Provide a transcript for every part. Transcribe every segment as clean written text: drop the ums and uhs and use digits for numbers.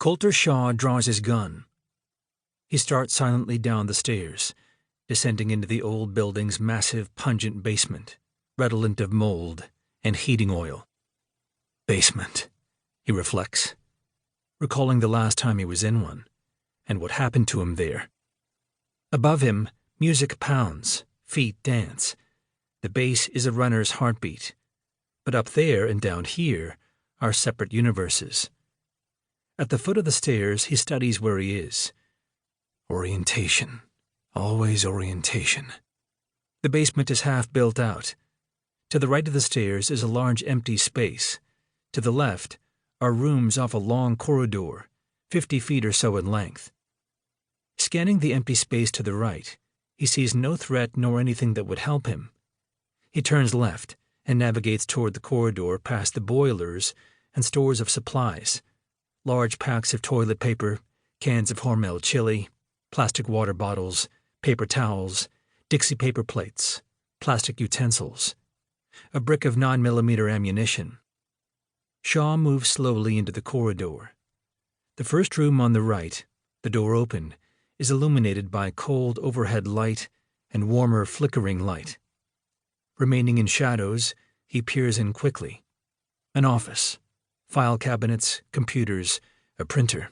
Colter Shaw draws his gun. He starts silently down the stairs, descending into the old building's massive, pungent basement, redolent of mold and heating oil. Basement, he reflects, recalling the last time he was in one, and what happened to him there. Above him, music pounds, feet dance. The bass is a runner's heartbeat. But up there and down here are separate universes. At the foot of the stairs, he studies where he is. Orientation. Always orientation. The basement is half built out. To the right of the stairs is a large empty space. To the left are rooms off a long corridor, 50 feet or so in length. Scanning the empty space to the right, he sees no threat nor anything that would help him. He turns left and navigates toward the corridor past the boilers and stores of supplies, large packs of toilet paper, cans of Hormel chili, plastic water bottles, paper towels, Dixie paper plates, plastic utensils, a brick of 9mm ammunition. Shaw moves slowly into the corridor. The first room on the right, the door open, is illuminated by cold overhead light and warmer flickering light. Remaining in shadows, he peers in quickly. An office, file cabinets, computers, a printer.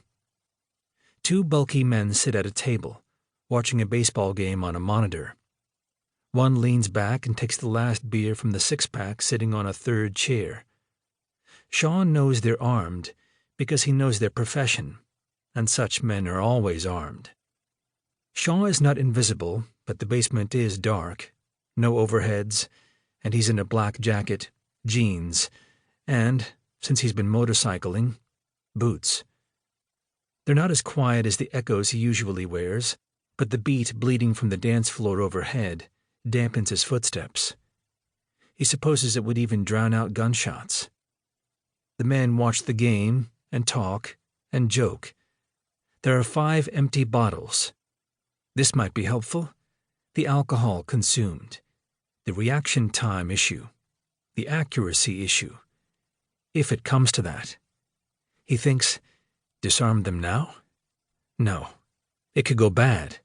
Two bulky men sit at a table, watching a baseball game on a monitor. One leans back and takes the last beer from the six-pack sitting on a third chair. Shaw knows they're armed because he knows their profession, and such men are always armed. Shaw is not invisible, but the basement is dark, no overheads, and he's in a black jacket, jeans, and, since he's been motorcycling, boots. They're not as quiet as the echoes he usually wears, but the beat bleeding from the dance floor overhead dampens his footsteps. He supposes it would even drown out gunshots. The men watch the game and talk and joke. There are 5 empty bottles. This might be helpful. The alcohol consumed, the reaction time issue, the accuracy issue, if it comes to that. He thinks, disarm them now? No, it could go bad.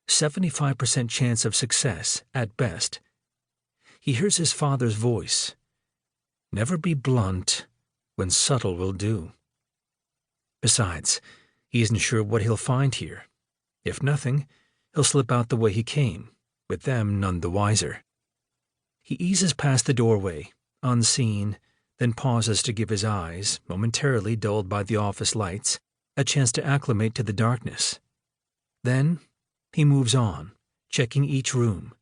75% chance of success, at best. He hears his father's voice. Never be blunt when subtle will do. Besides, he isn't sure what he'll find here. If nothing, he'll slip out the way he came, with them none the wiser. He eases past the doorway, unseen, then pauses to give his eyes, momentarily dulled by the office lights, a chance to acclimate to the darkness. Then he moves on, checking each room.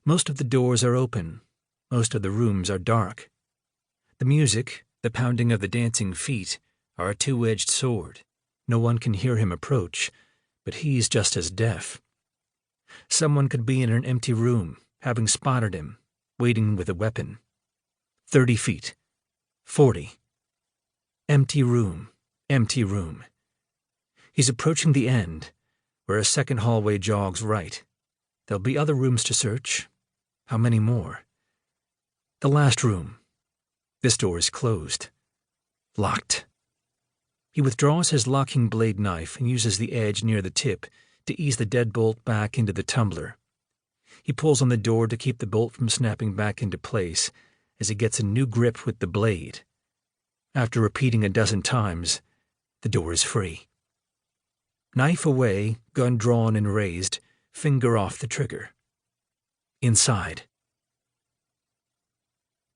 Most of the doors are open. Most of the rooms are dark. The music, the pounding of the dancing feet, are a two-edged sword. No one can hear him approach, but he's just as deaf. Someone could be in an empty room, having spotted him, waiting with a weapon. 30 feet. 40. Empty room. Empty room. He's approaching the end, where a second hallway jogs right. There'll be other rooms to search. How many more? The last room. This door is closed. Locked. He withdraws his locking blade knife and uses the edge near the tip to ease the deadbolt back into the tumbler. He pulls on the door to keep the bolt from snapping back into place as he gets a new grip with the blade. After repeating a dozen times, the door is free. Knife away, gun drawn and raised, finger off the trigger. Inside.